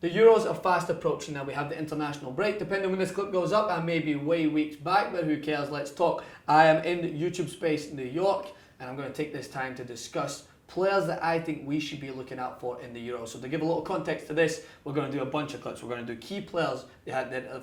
The Euros are fast approaching now. We have the international break. Depending when this clip goes up, I may be way weeks back, but who cares? Let's talk. I am in YouTube space in New York, and I'm going to take this time to discuss players that I think we should be looking out for in the Euros. So to give a little context to this, we're going to do a bunch of clips. We're going to do key players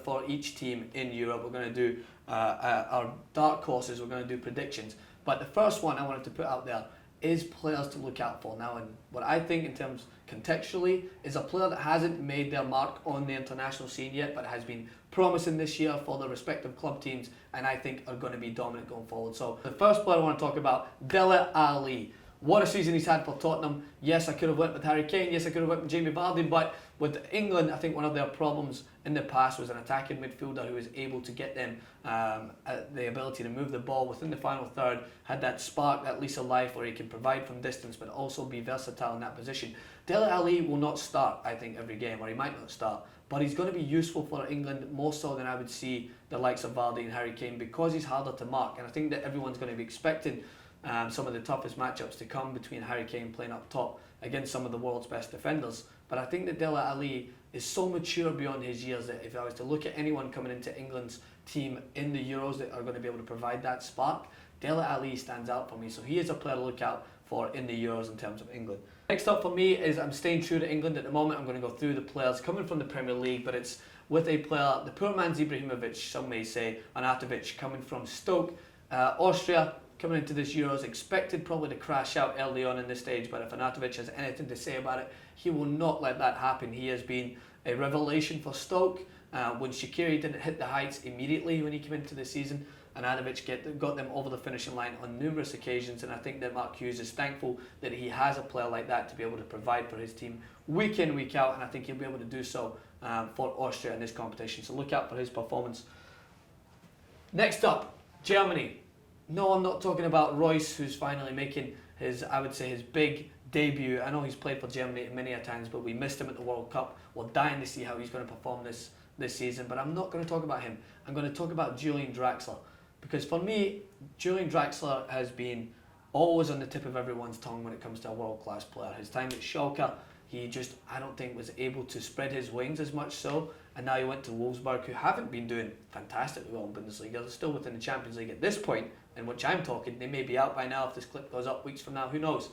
for each team in Europe. We're going to do our dark horses. We're going to do predictions. But the first one I wanted to put out there is players to look out for now, and what I think in terms contextually is a player that hasn't made their mark on the international scene yet, but has been promising this year for their respective club teams, and I think are going to be dominant going forward. So the first player I want to talk about, Dele Alli. What a season he's had for Tottenham. Yes, I could have went with Harry Kane. Yes, I could have went with Jamie Vardy. But with England, I think one of their problems in the past was an attacking midfielder who was able to get them the ability to move the ball within the final third, had that spark, that lease of life where he can provide from distance but also be versatile in that position. Dele Alli will not start, I think, every game, or he might not start. But he's going to be useful for England more so than I would see the likes of Vardy and Harry Kane, because he's harder to mark. And I think that everyone's going to be expecting some of the toughest matchups to come between Harry Kane playing up top against some of the world's best defenders. But I think that Dele Alli is so mature beyond his years that if I was to look at anyone coming into England's team in the Euros that are going to be able to provide that spark, Dele Alli stands out for me. So he is a player to look out for in the Euros in terms of England. Next up for me is, I'm staying true to England at the moment. I'm going to go through the players coming from the Premier League, but it's with a player, the poor man's Ibrahimovic, some may say, Arnautovic, coming from Stoke, Austria. Coming into this Euros, expected probably to crash out early on in this stage, but if Arnautovic has anything to say about it, he will not let that happen. He has been a revelation for Stoke. When Shaqiri didn't hit the heights immediately when he came into the season, Arnautovic got them over the finishing line on numerous occasions, and I think that Mark Hughes is thankful that he has a player like that to be able to provide for his team week in, week out, and I think he'll be able to do so for Austria in this competition. So look out for his performance. Next up, Germany. No, I'm not talking about Royce, who's finally making his, I would say, his big debut. I know he's played for Germany many a times, but we missed him at the World Cup. We're dying to see how he's going to perform this season, but I'm not going to talk about him. I'm going to talk about Julian Draxler, because for me, Julian Draxler has been always on the tip of everyone's tongue when it comes to a world-class player. His time at Schalke, he just, I don't think, was able to spread his wings as much so, and now he went to Wolfsburg, who haven't been doing fantastically well in Bundesliga. They're still within the Champions League at this point, in which I'm talking. They may be out by now if this clip goes up weeks from now, who knows.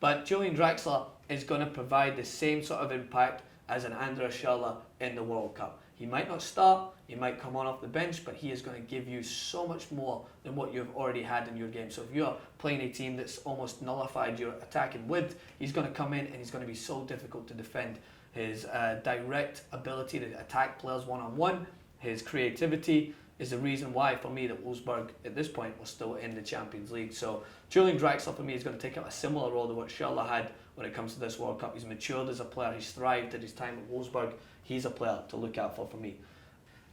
But Julian Draxler is going to provide the same sort of impact as an Andreas Schürrle in the World Cup. He might not start, he might come on off the bench, but he is going to give you so much more than what you've already had in your game. So if you're playing a team that's almost nullified your attacking width, he's going to come in and he's going to be so difficult to defend. His direct ability to attack players one-on-one, his creativity, is the reason why, for me, that Wolfsburg at this point was still in the Champions League. So Julian Draxler, for me, is going to take up a similar role to what Schürrle had when it comes to this World Cup. He's matured as a player, he's thrived at his time at Wolfsburg. He's a player to look out for me.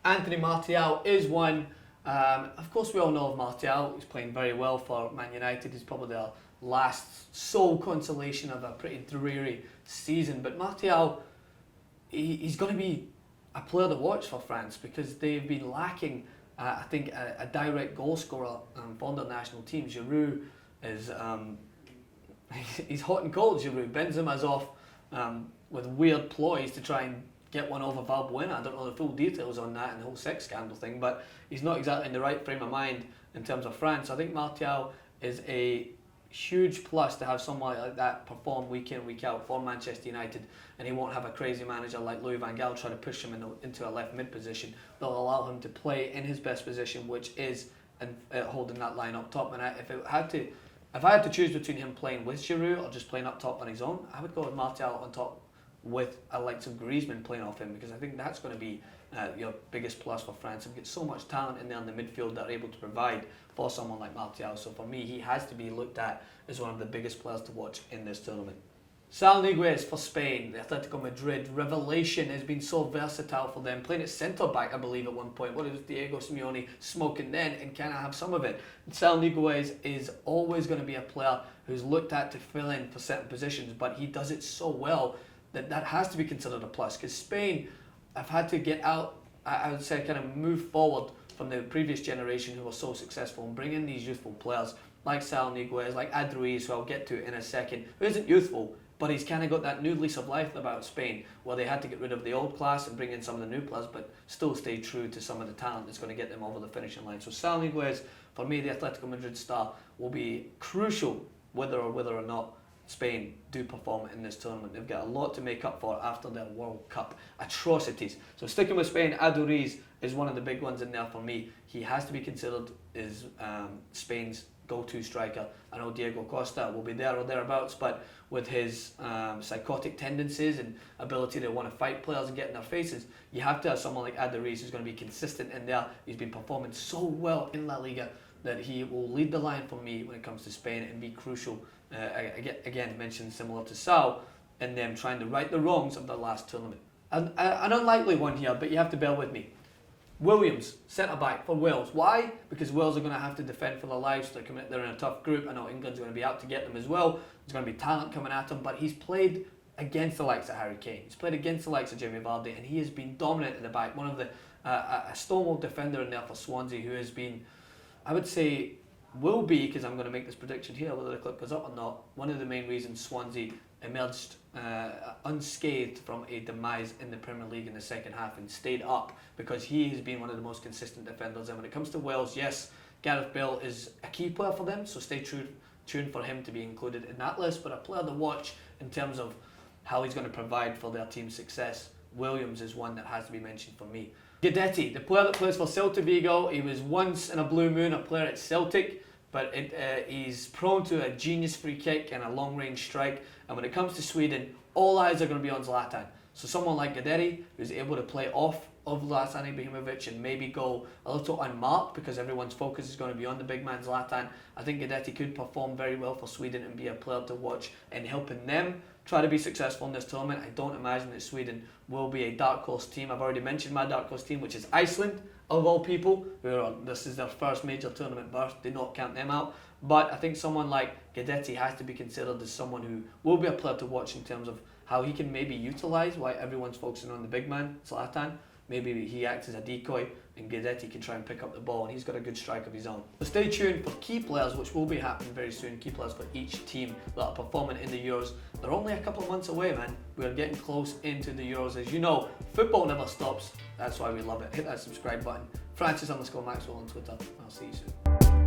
Anthony Martial is one. Of course, we all know of Martial. He's playing very well for Man United. He's probably their last sole consolation of a pretty dreary season. But Martial, he's going to be a player to watch for France, because they've been lacking I think a direct goal scorer for their national team. Giroud is he's hot and cold. Giroud. Benzema's off with weird ploys to try and get one over Valbuena. I don't know the full details on that and the whole sex scandal thing, but he's not exactly in the right frame of mind in terms of France. I think Martial is a huge plus to have someone like that perform week in, week out for Manchester United, and he won't have a crazy manager like Louis van Gaal trying to push him into a left mid position. They'll allow him to play in his best position, which is holding that line up top. And if I had to choose between him playing with Giroud or just playing up top on his own, I would go with Martial on top with a likes of Griezmann playing off him, because I think that's going to be your biggest plus for France, and get so much talent in there in the midfield that are able to provide for someone like Martial. So for me, he has to be looked at as one of the biggest players to watch in this tournament. Sal Niguez for Spain, the Atletico Madrid revelation, has been so versatile for them, playing at centre-back, I believe, at one point. What was Diego Simeone smoking then, and can I have some of it? Sal Niguez is always going to be a player who's looked at to fill in for certain positions, but he does it so well that has to be considered a plus, because Spain have had to get out, I would say, kind of move forward from the previous generation who were so successful, and bring in these youthful players like Sal Niguez, like Aduriz, who I'll get to in a second, who isn't youthful, but he's kind of got that new lease of life about Spain, where they had to get rid of the old class and bring in some of the new players, but still stay true to some of the talent that's going to get them over the finishing line. So Salinguez, for me, the Atletico Madrid star, will be crucial whether or not Spain do perform in this tournament. They've got a lot to make up for after their World Cup atrocities. So sticking with Spain, Aduriz is one of the big ones in there for me. He has to be considered as Spain's go-to striker. I know Diego Costa will be there or thereabouts, but with his psychotic tendencies and ability to want to fight players and get in their faces, you have to have someone like Aduriz who's going to be consistent in there. He's been performing so well in La Liga that he will lead the line for me when it comes to Spain and be crucial. Again, mentioned similar to Sal, in them trying to right the wrongs of the last tournament. An unlikely one here, but you have to bear with me. Williams, centre-back for Wales. Why? Because Wales are going to have to defend for their lives. They're in a tough group. I know England's going to be out to get them as well. There's going to be talent coming at him, but he's played against the likes of Harry Kane. He's played against the likes of Jamie Vardy, and he has been dominant in the back. One of the a stonewall defender in there for Swansea, who has been, I would say, will be, because I'm going to make this prediction here, whether the clip goes up or not, one of the main reasons Swansea emerged unscathed from a demise in the Premier League in the second half and stayed up, because he has been one of the most consistent defenders. And when it comes to Wales, yes, Gareth Bale is a key player for them, so stay tuned for him to be included in that list. But a player to watch in terms of how he's going to provide for their team's success, Williams is one that has to be mentioned for me. Guidetti, the player that plays for Celta Vigo, he was once in a blue moon a player at Celtic, but he's prone to a genius free kick and a long range strike. And when it comes to Sweden, all eyes are going to be on Zlatan. So someone like Guidetti, who's able to play off of Zlatan Ibrahimovic and maybe go a little unmarked because everyone's focus is going to be on the big man Zlatan. I think Guidetti could perform very well for Sweden and be a player to watch and helping them try to be successful in this tournament. I don't imagine that Sweden will be a dark horse team. I've already mentioned my dark horse team, which is Iceland, of all people. This is their first major tournament berth. Do not count them out. But I think someone like Guidetti has to be considered as someone who will be a player to watch in terms of how he can maybe utilise why everyone's focusing on the big man, Zlatan. Maybe he acts as a decoy and Guidetti can try and pick up the ball, and he's got a good strike of his own. So stay tuned for key players, which will be happening very soon. Key players for each team that are performing in the Euros. They're only a couple of months away, man. We're getting close into the Euros. As you know, football never stops. That's why we love it. Hit that subscribe button. Francis_Maxwell on Twitter. I'll see you soon.